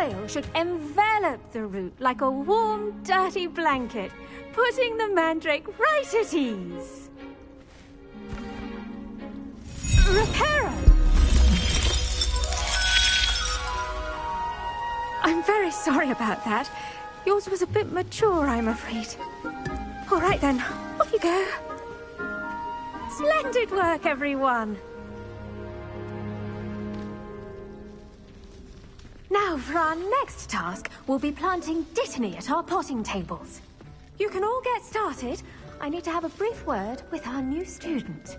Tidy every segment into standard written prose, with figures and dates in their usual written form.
soil should envelop the root like a warm, dirty blanket, putting the mandrake right at ease. Reparo! I'm very sorry about that. Yours was a bit mature, I'm afraid. All right then, off you go. Splendid work, everyone! Now, for our next task, we'll be planting Dittany at our potting tables. You can all get started. I need to have a brief word with our new student.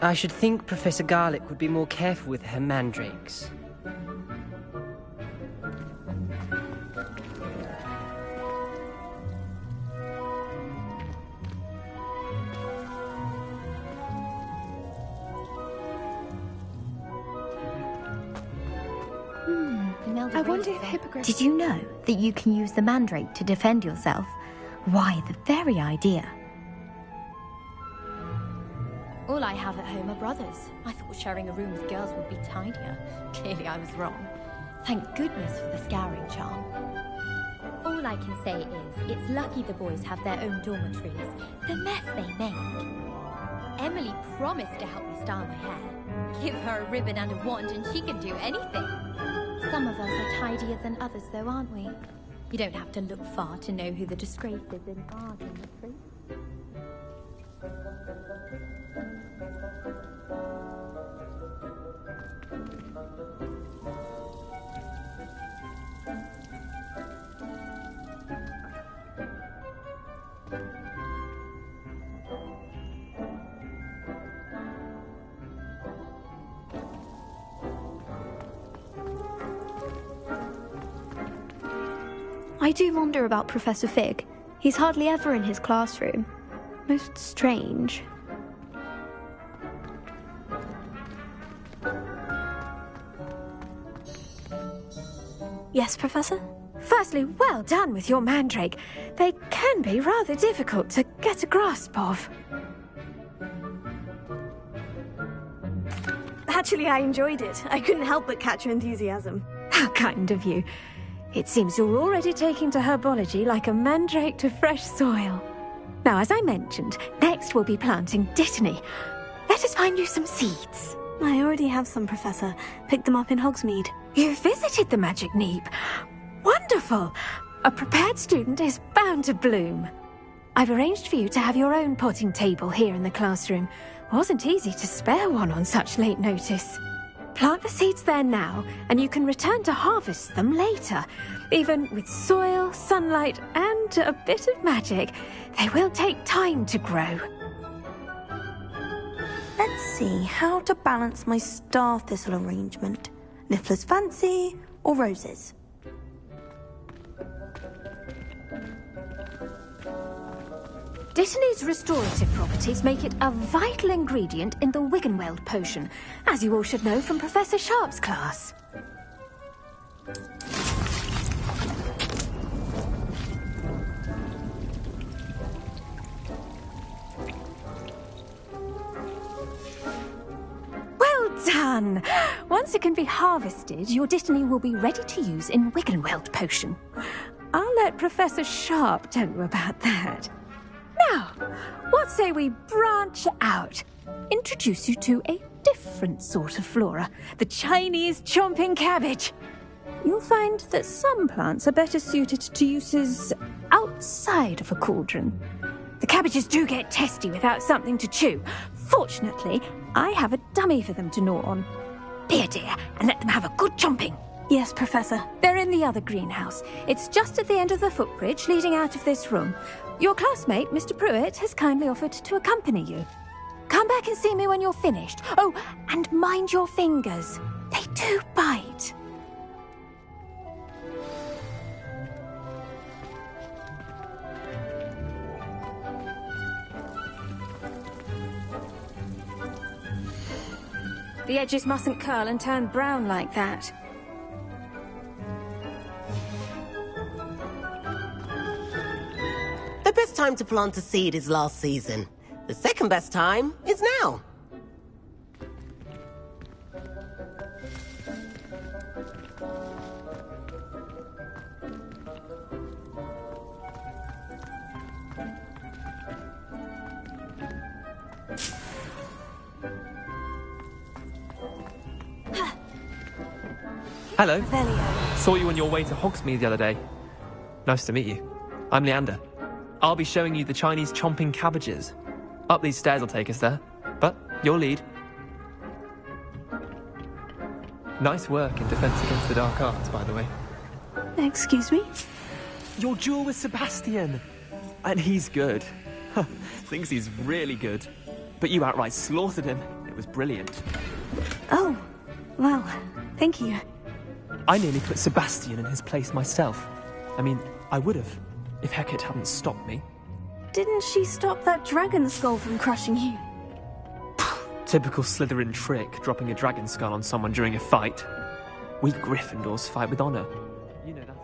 I should think Professor Garlick would be more careful with her mandrakes. I wonder if hippogriffs... Did you know that you can use the mandrake to defend yourself? Why, the very idea. All I have at home are brothers. I thought sharing a room with girls would be tidier. Clearly I was wrong. Thank goodness for the scouring charm. All I can say is, it's lucky the boys have their own dormitories. The mess they make. Emily promised to help me style my hair. Give her a ribbon and a wand and she can do anything. Some of us are tidier than others though, aren't we? You don't have to look far to know who the disgrace is in our dormitory. I do wonder about Professor Fig. He's hardly ever in his classroom. Most strange. Yes, Professor? Firstly, well done with your mandrake. They can be rather difficult to get a grasp of. Actually, I enjoyed it. I couldn't help but catch your enthusiasm. How kind of you. It seems you're already taking to herbology like a mandrake to fresh soil. Now, as I mentioned, next we'll be planting Dittany. Let us find you some seeds. I already have some, Professor. Picked them up in Hogsmeade. You visited the Magic Neep. Wonderful! A prepared student is bound to bloom. I've arranged for you to have your own potting table here in the classroom. Wasn't easy to spare one on such late notice. Plant the seeds there now, and you can return to harvest them later. Even with soil, sunlight, and a bit of magic, they will take time to grow. Let's see how to balance my star thistle arrangement. Niffler's fancy or roses? Dittany's restorative properties make it a vital ingredient in the Wiggenweld potion, as you all should know from Professor Sharp's class. Well done! Once it can be harvested, your Dittany will be ready to use in Wiggenweld potion. I'll let Professor Sharp tell you about that. Now, what say we branch out? Introduce you to a different sort of flora, the Chinese chomping cabbage. You'll find that some plants are better suited to uses outside of a cauldron. The cabbages do get testy without something to chew. Fortunately, I have a dummy for them to gnaw on. Be a dear and let them have a good chomping. Yes, Professor. They're in the other greenhouse. It's just at the end of the footbridge leading out of this room. Your classmate, Mr. Pruitt, has kindly offered to accompany you. Come back and see me when you're finished. Oh, and mind your fingers. They do bite. The edges mustn't curl and turn brown like that. The best time to plant a seed is last season. The second best time is now. Hello. Saw you on your way to Hogsmeade the other day. Nice to meet you. I'm Leander. I'll be showing you the Chinese chomping cabbages. Up these stairs will take us there, but your lead. Nice work in Defense Against the Dark Arts, by the way. Excuse me? Your duel with Sebastian! And he's good. Thinks he's really good. But you outright slaughtered him. It was brilliant. Oh, well, thank you. I nearly put Sebastian in his place myself. I mean, I would have, if Hecate hadn't stopped me. Didn't she stop that dragon skull from crushing you? Typical Slytherin trick, dropping a dragon skull on someone during a fight. We Gryffindors fight with honor. You know that.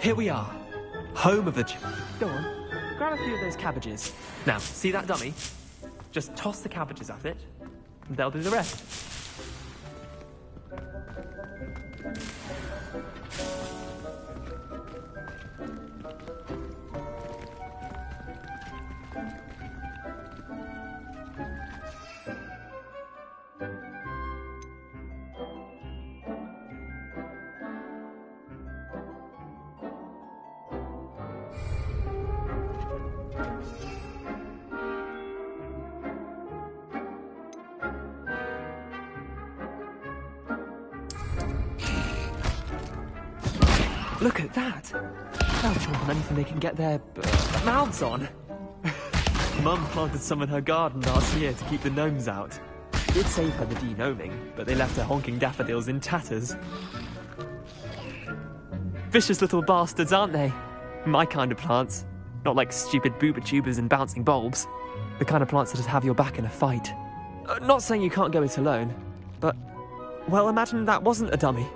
Here we are, home of the... Go on, grab a few of those cabbages. Now, see that dummy? Just toss the cabbages at it, and they'll do the rest. Look at that! They'll chomp on anything they can get their mouths on. Mum planted some in her garden last year to keep the gnomes out. Did save her the de-gnoming, but they left her honking daffodils in tatters. Vicious little bastards, aren't they? My kind of plants. Not like stupid booba tubers and bouncing bulbs. The kind of plants that just have your back in a fight. Not saying you can't go it alone, but... well, imagine that wasn't a dummy.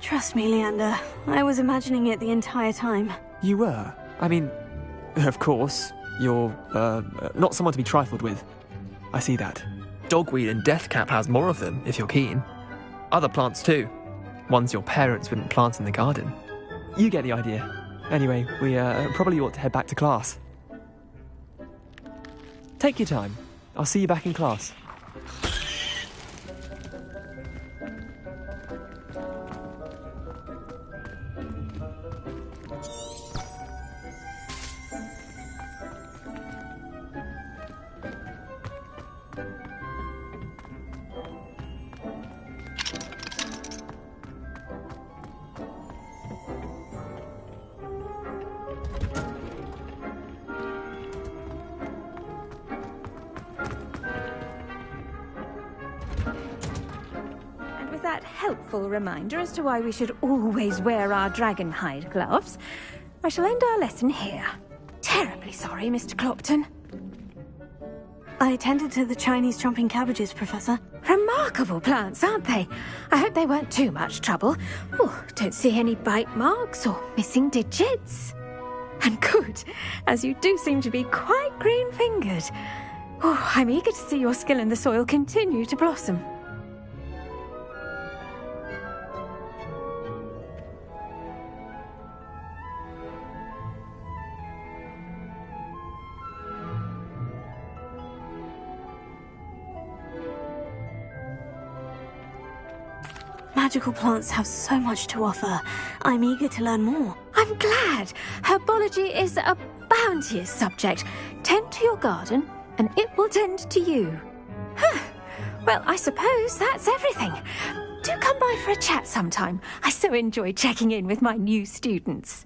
Trust me, Leander. I was imagining it the entire time. You were? I mean, of course, you're, not someone to be trifled with. I see that. Dogweed and deathcap has more of them, if you're keen. Other plants too. Ones your parents wouldn't plant in the garden. You get the idea. Anyway, we, probably ought to head back to class. Take your time. I'll see you back in class. That helpful reminder as to why we should always wear our dragon hide gloves, I shall end our lesson here. Terribly sorry, Mr. Clopton. I tended to the Chinese chomping cabbages, Professor. Remarkable plants, aren't they? I hope they weren't too much trouble. Oh, don't see any bite marks or missing digits. And good, as you do seem to be quite green-fingered. Oh, I'm eager to see your skill in the soil continue to blossom. Magical plants have so much to offer. I'm eager to learn more. I'm glad. Herbology is a bounteous subject. Tend to your garden, and it will tend to you. Huh. Well, I suppose that's everything. Do come by for a chat sometime. I so enjoy checking in with my new students.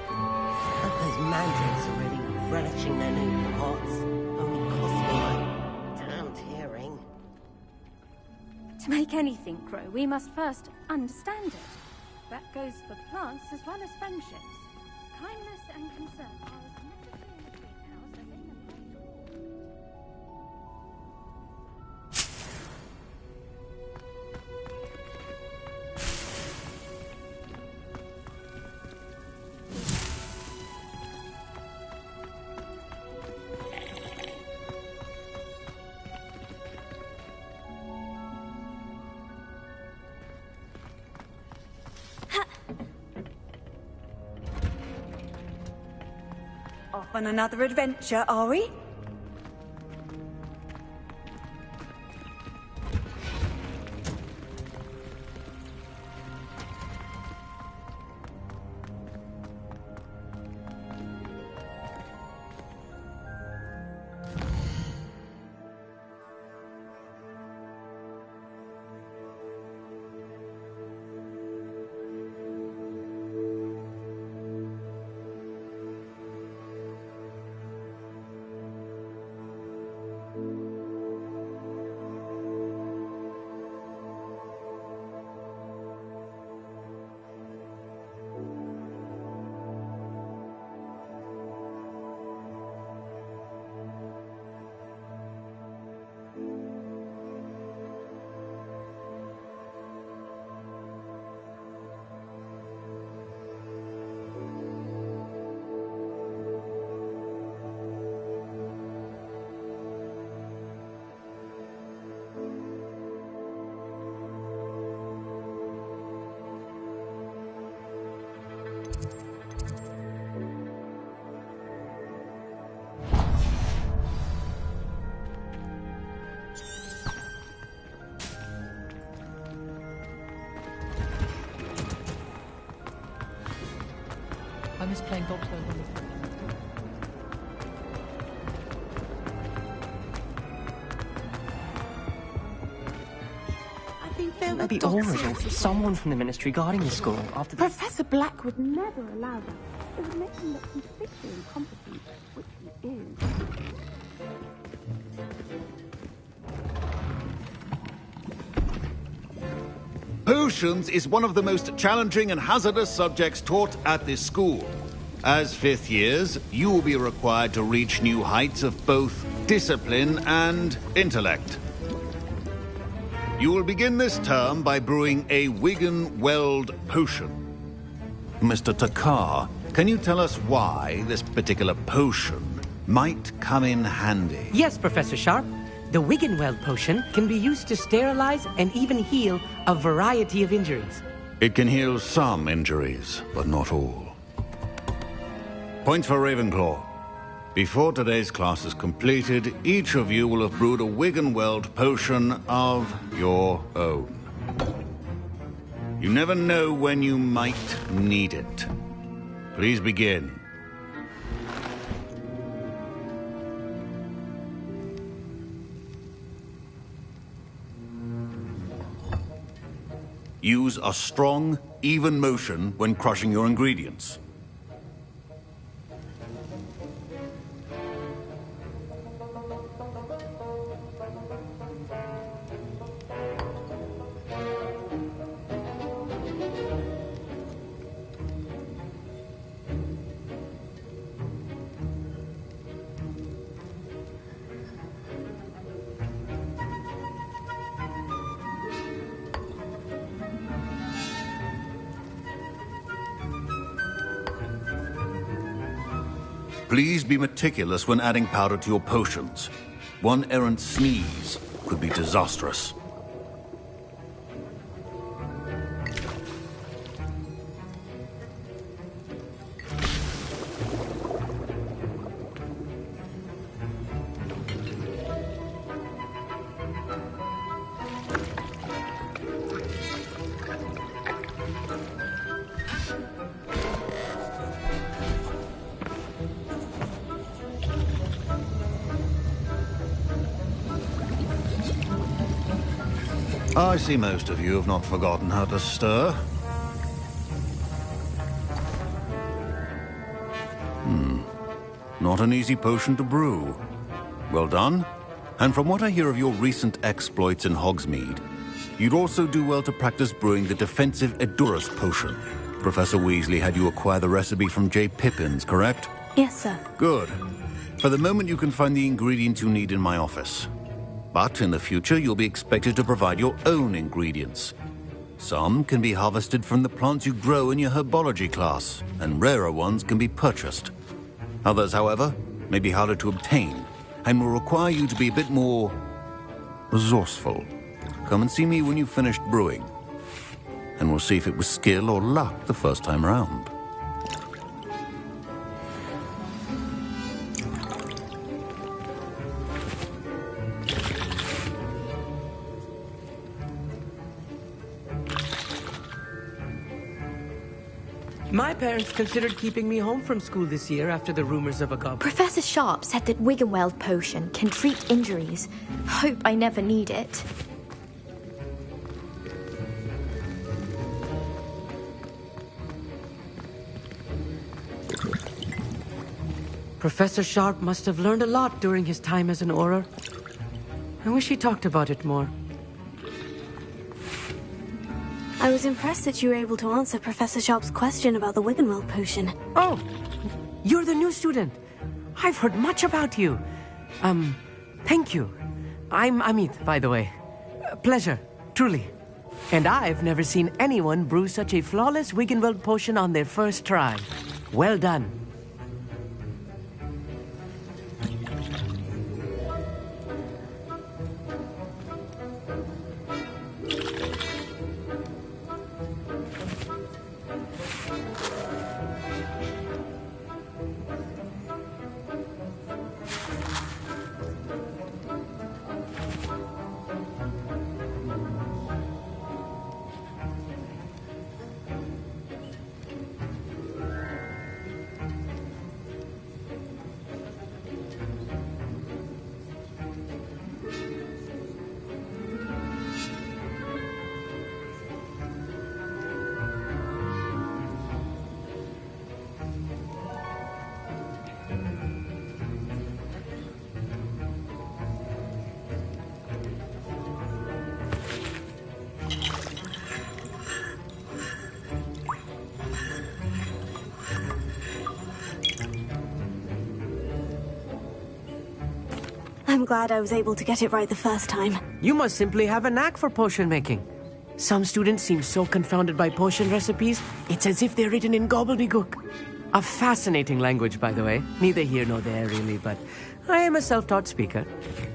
Those mandrakes are really relishing their new pots. Only cost me my damned hearing. To make anything grow, we must first understand it. That goes for plants as well as friendships. Kindness and concern are as necessary in the greenhouse as in the great hall. Off on another adventure, are we? I miss playing bobsled on the Maybe Aura or someone from the ministry guarding the school after the... Professor Black would never allow that. It would make him look completely incompetent, which he is. Potions is one of the most challenging and hazardous subjects taught at this school. As fifth years, you will be required to reach new heights of both discipline and intellect. You will begin this term by brewing a Wigan-Weld potion. Mr. Takar, can you tell us why this particular potion might come in handy? Yes, Professor Sharp. The Wigan-Weld potion can be used to sterilize and even heal a variety of injuries. It can heal some injuries, but not all. Point for Ravenclaw. Before today's class is completed, each of you will have brewed a Wigan-Weld potion of your own. You never know when you might need it. Please begin. Use a strong, even motion when crushing your ingredients. Please be meticulous when adding powder to your potions. One errant sneeze could be disastrous. I see most of you have not forgotten how to stir. Not an easy potion to brew. Well done. And from what I hear of your recent exploits in Hogsmeade, you'd also do well to practice brewing the defensive Edurus potion. Professor Weasley had you acquire the recipe from J. Pippins, correct? Yes, sir. Good. For the moment, you can find the ingredients you need in my office. But in the future, you'll be expected to provide your own ingredients. Some can be harvested from the plants you grow in your herbology class, and rarer ones can be purchased. Others, however, may be harder to obtain, and will require you to be a bit more resourceful. Come and see me when you've finished brewing, and we'll see if it was skill or luck the first time around. My parents considered keeping me home from school this year after the rumors of a goblin. Professor Sharp said that Wiggenweld potion can treat injuries. Hope I never need it. Professor Sharp must have learned a lot during his time as an Auror. I wish he talked about it more. I was impressed that you were able to answer Professor Sharp's question about the Wiggenweld potion. Oh, you're the new student. I've heard much about you. Thank you. I'm Amit, by the way. Pleasure, truly. And I've never seen anyone brew such a flawless Wiggenweld potion on their first try. Well done. I'm glad I was able to get it right the first time. You must simply have a knack for potion making. Some students seem so confounded by potion recipes, it's as if they're written in gobbledygook. A fascinating language, by the way. Neither here nor there, really, but I am a self-taught speaker.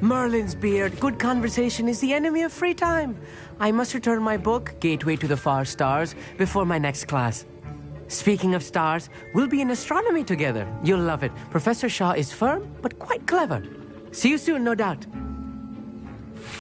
Merlin's beard, good conversation is the enemy of free time. I must return my book, Gateway to the Far Stars, before my next class. Speaking of stars, we'll be in astronomy together. You'll love it. Professor Shaw is firm, but quite clever. See you soon, no doubt.